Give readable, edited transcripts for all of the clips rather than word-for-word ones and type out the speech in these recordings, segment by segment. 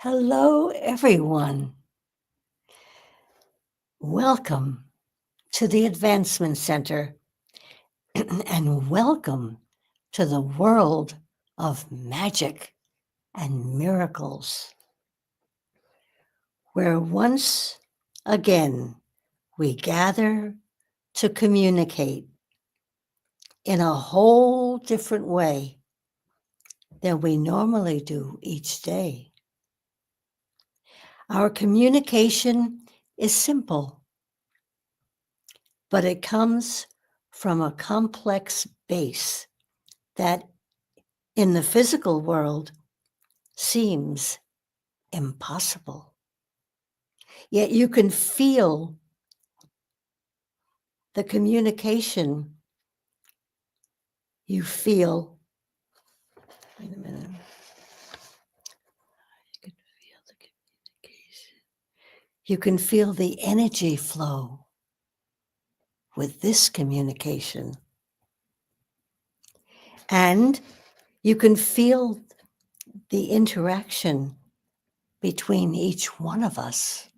Hello, everyone. Welcome to the Advancement Center and welcome to the world of magic and miracles, where once again we gather to communicate in a whole different way than we normally do each day. Our communication is simple, but it comes from a complex base that in the physical world seems impossible. Yet you can feel the communication. You feel, wait a minute. You can feel the communication. You can feel the energy flow with this communication. And you can feel the interaction between each one of us.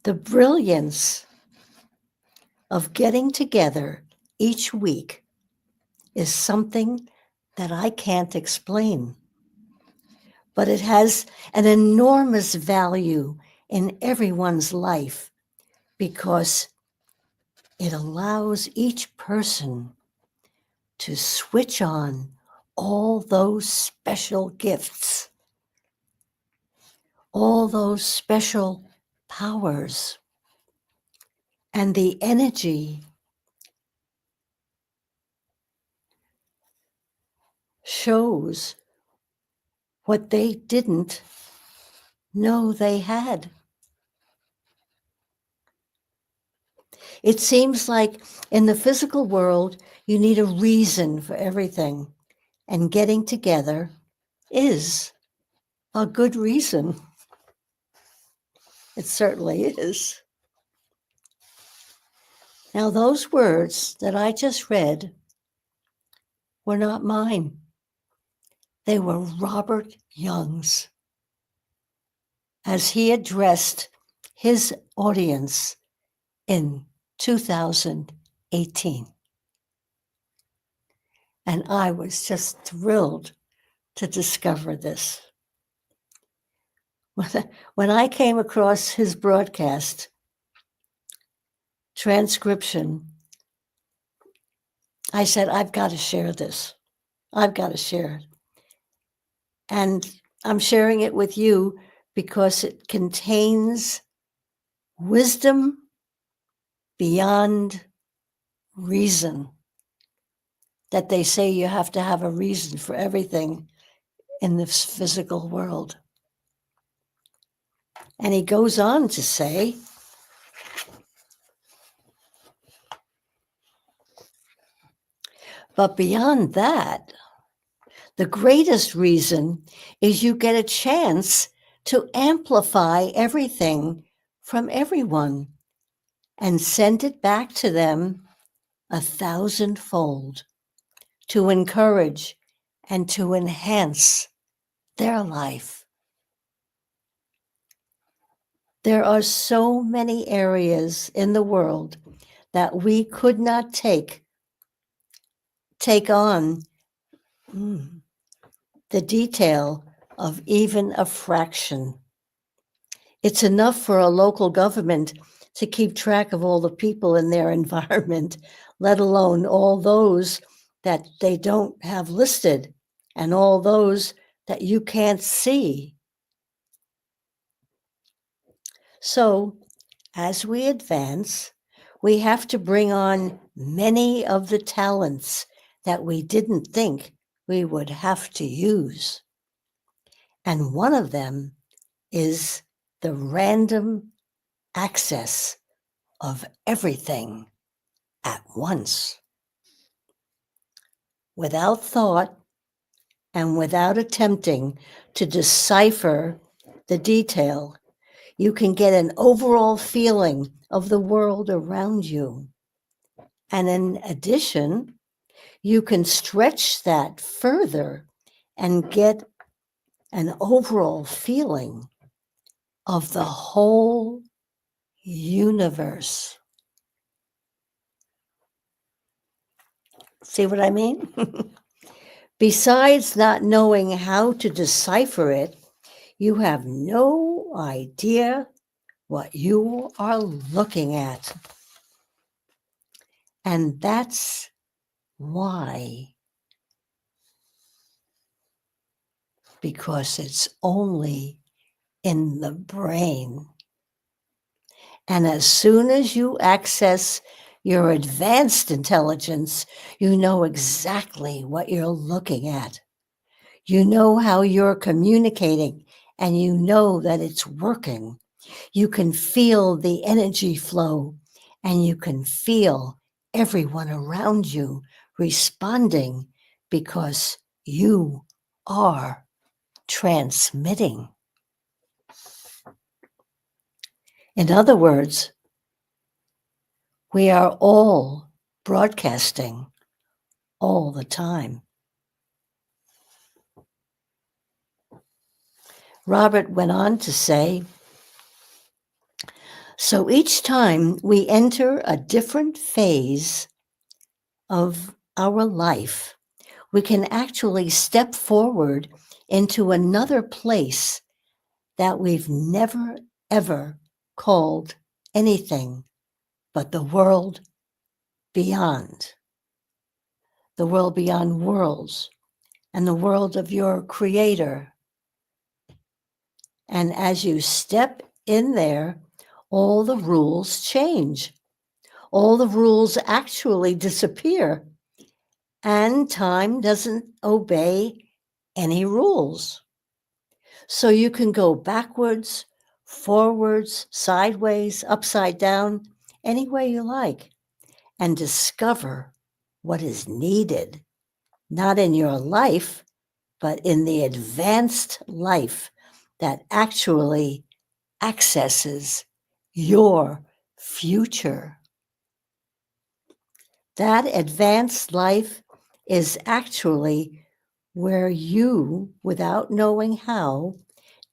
The brilliance of getting together each week is something that I can't explain, but it has an enormous value in everyone's life because it allows each person to switch on all those special gifts, all those special powers, and the energy shows what they didn't know they had. It seems like in the physical world, you need a reason for everything, and getting together is a good reason. It certainly is. Now, those words that I just read were not mine. They were Robert Young's as he addressed his audience in 2018. And I was just thrilled to discover this. When I came across his broadcast transcription, I said, I've got to share this. I've got to share it. And I'm sharing it with you because it contains wisdom beyond reason. That they say you have to have a reason for everything in this physical world. And he goes on to say, but beyond that, the greatest reason is you get a chance to amplify everything from everyone and send it back to them 1,000-fold to encourage and to enhance their life. There are so many areas in the world that we could not take on the detail of even a fraction. It's enough for a local government to keep track of all the people in their environment, let alone all those that they don't have listed and all those that you can't see. So, as we advance, we have to bring on many of the talents that we didn't think we would have to use. And one of them is the random access of everything at once. Without thought and without attempting to decipher the detail, you can get an overall feeling of the world around you. And in addition, you can stretch that further and get an overall feeling of the whole universe. See what I mean? Besides not knowing how to decipher it, you have no idea what you are looking at. And that's why. Because it's only in the brain. And as soon as you access your advanced intelligence, you know exactly what you're looking at. You know how you're communicating, and you know that it's working. You can feel the energy flow, and you can feel everyone around you responding because you are transmitting. In other words, we are all broadcasting all the time. Robert went on to say, so each time we enter a different phase of our life, we can actually step forward into another place that we've never, ever called anything but the world beyond worlds, and the world of your creator. And as you step in there, all the rules change. All the rules actually disappear, and time doesn't obey any rules. So you can go backwards, forwards, sideways, upside down, any way you like, and discover what is needed, not in your life, but in the advanced life that actually accesses your future. That advanced life is actually where you, without knowing how,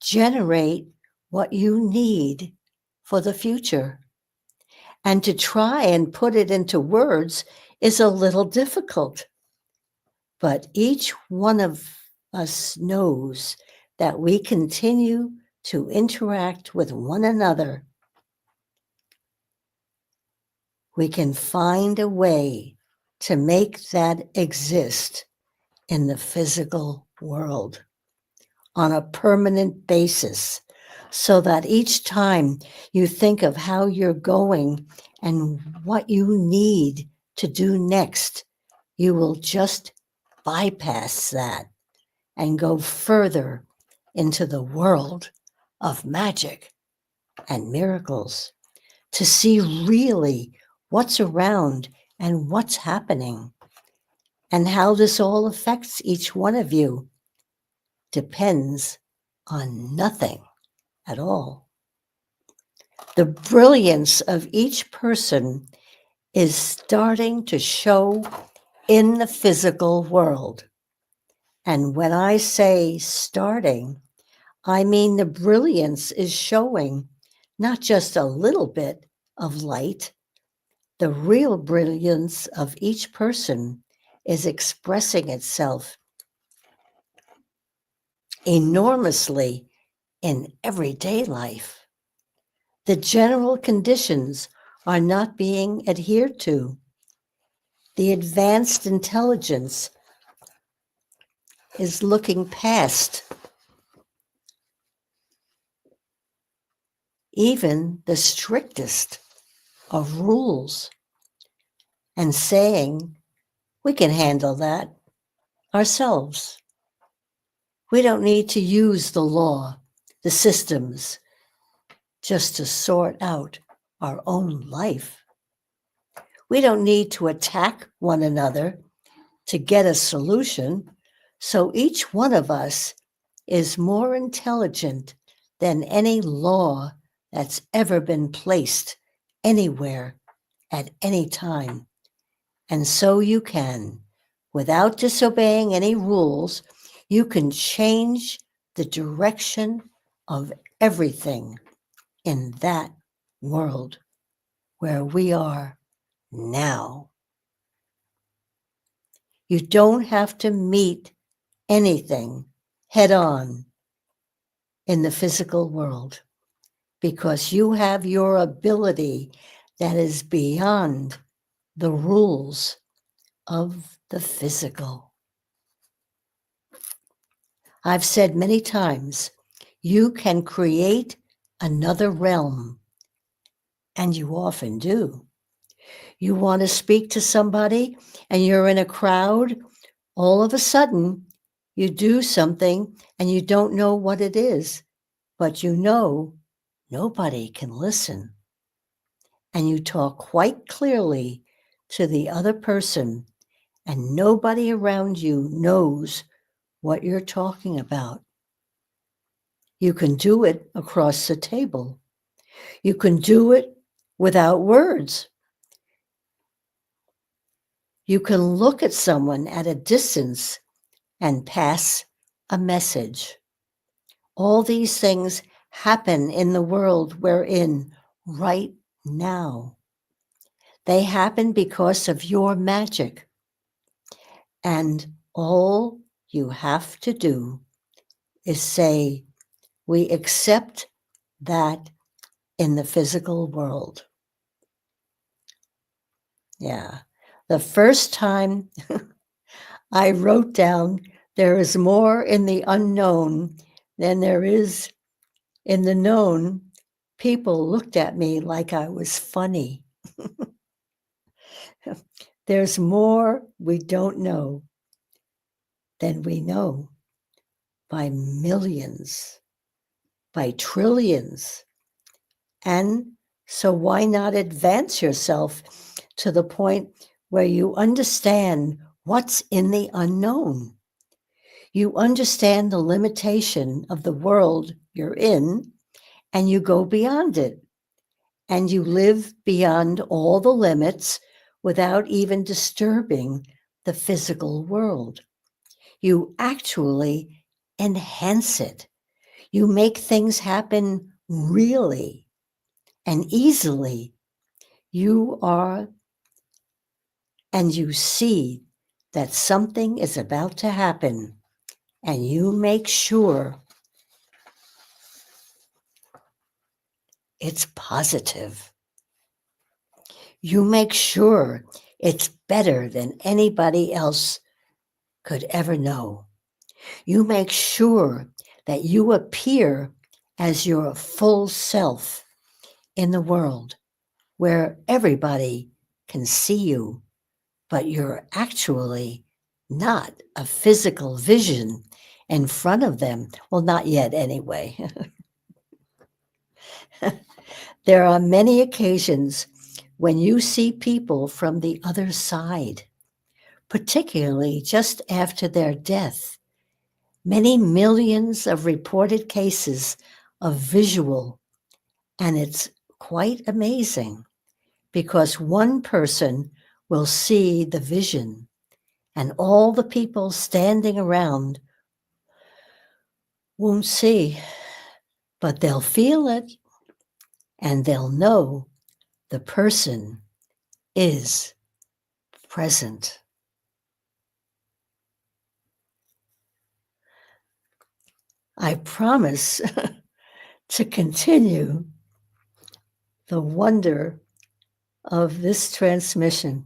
generate what you need for the future. And to try and put it into words is a little difficult. But each one of us knows that we continue to interact with one another. We can find a way to make that exist in the physical world on a permanent basis, so that each time you think of how you're going and what you need to do next, you will just bypass that and go further into the world of magic and miracles to see really what's around and what's happening, and how this all affects each one of you depends on nothing at all. The brilliance of each person is starting to show in the physical world. And when I say starting, I mean the brilliance is showing not just a little bit of light. The real brilliance of each person is expressing itself enormously in everyday life. The general conditions are not being adhered to. The advanced intelligence is looking past even the strictest of rules and saying, we can handle that ourselves. We don't need to use the law, the systems, just to sort out our own life. We don't need to attack one another to get a solution. So each one of us is more intelligent than any law that's ever been placed anywhere at any time. And so you can, without disobeying any rules, you can change the direction of everything in that world where we are now. You don't have to meet anything head on in the physical world because you have your ability that is beyond the rules of the physical. I've said many times, you can create another realm, and you often do. You want to speak to somebody and you're in a crowd, all of a sudden you do something and you don't know what it is, but you know nobody can listen. And you talk quite clearly to the other person, and nobody around you knows what you're talking about. You can do it across the table. You can do it without words. You can look at someone at a distance and pass a message. All these things happen in the world we're in right now. They happen because of your magic. And all you have to do is say, we accept that in the physical world. Yeah. The first time I wrote down, there is more in the unknown than there is in the known, people looked at me like I was funny. There's more we don't know than we know by millions, by trillions. And so why not advance yourself to the point where you understand what's in the unknown? You understand the limitation of the world you're in, and you go beyond it. And you live beyond all the limits without even disturbing the physical world. You actually enhance it. You make things happen really and easily. You are, and you see that something is about to happen, and you make sure it's positive. You make sure it's better than anybody else could ever know. You make sure that you appear as your full self in the world where everybody can see you, but you're actually not a physical vision in front of them. Well, not yet anyway. There are many occasions when you see people from the other side, particularly just after their death. Many millions of reported cases of visual, and it's quite amazing because one person will see the vision and all the people standing around won't see, but they'll feel it and they'll know the person is present. I promise to continue the wonder of this transmission.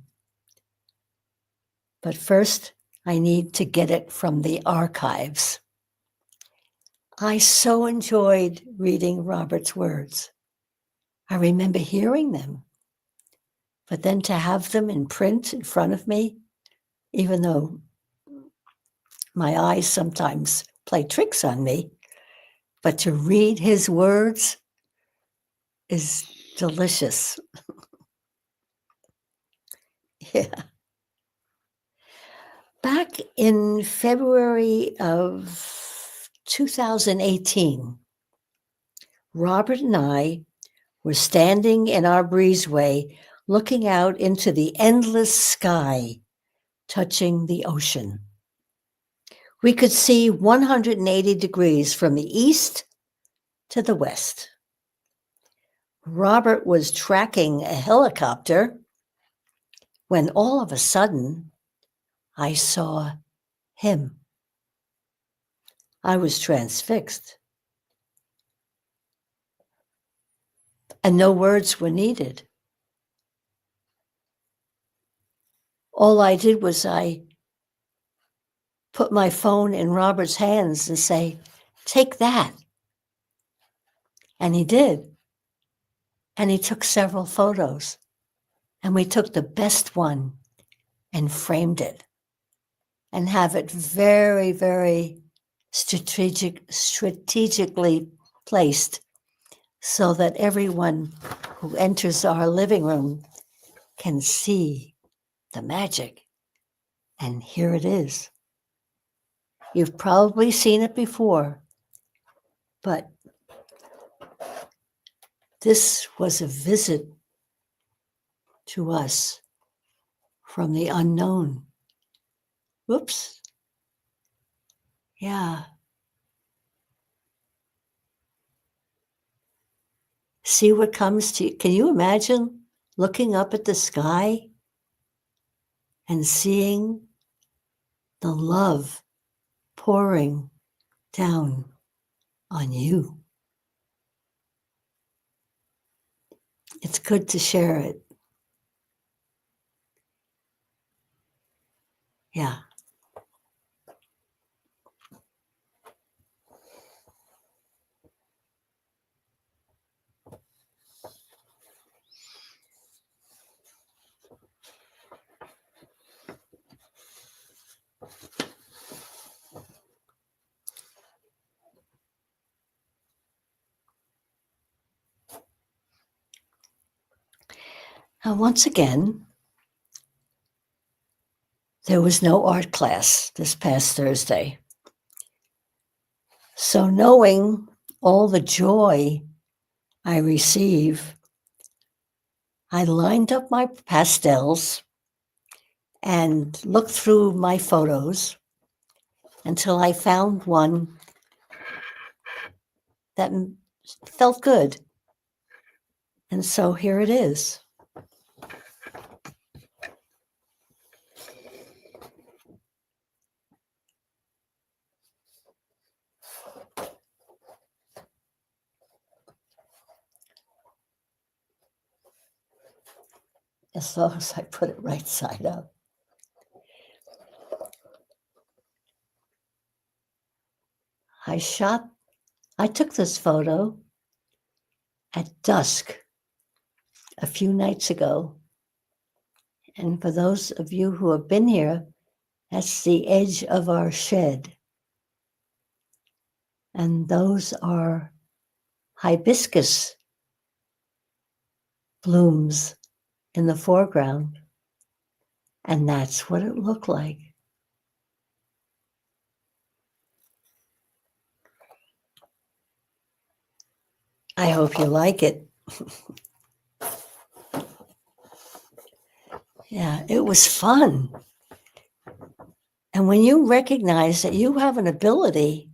But first, I need to get it from the archives. I so enjoyed reading Robert's words. I remember hearing them, but then to have them in print in front of me, even though my eyes sometimes play tricks on me, but to read his words is delicious. Yeah. Back in February of 2018, Robert and I were standing in our breezeway looking out into the endless sky, touching the ocean. We could see 180 degrees from the east to the west. Robert was tracking a helicopter when all of a sudden I saw him. I was transfixed. And no words were needed. All I did was I put my phone in Robert's hands and say, "Take that." And he did. And he took several photos. And we took the best one and framed it and have it very, very strategically placed so that everyone who enters our living room can see the magic. And here it is. You've probably seen it before, but this was a visit to us from the unknown. Whoops. Yeah. See what comes to you. Can you imagine looking up at the sky and seeing the love pouring down on you? It's good to share it. Yeah. Now, once again, there was no art class this past Thursday. So knowing all the joy I receive, I lined up my pastels and looked through my photos until I found one that felt good. And so here it is. As long as I put it right side up. I took this photo at dusk a few nights ago. And for those of you who have been here, that's the edge of our shed. And those are hibiscus blooms in the foreground. And that's what it looked like. I hope you like it. Yeah, it was fun. And when you recognize that you have an ability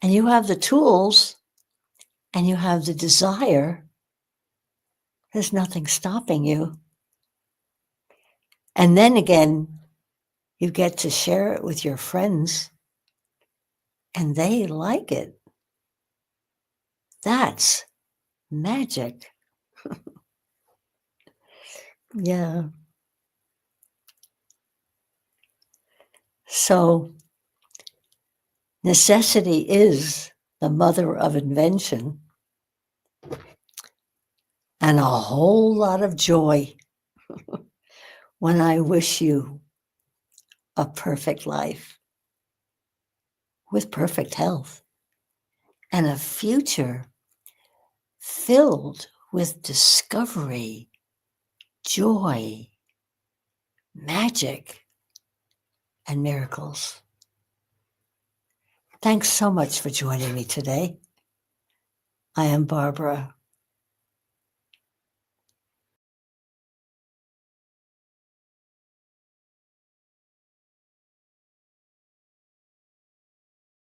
and you have the tools and you have the desire, there's nothing stopping you. And then again, you get to share it with your friends and they like it. That's magic. Yeah. So necessity is the mother of invention, and a whole lot of joy when I wish you a perfect life with perfect health and a future filled with discovery, joy, magic, and miracles. Thanks so much for joining me today. I am Barbara.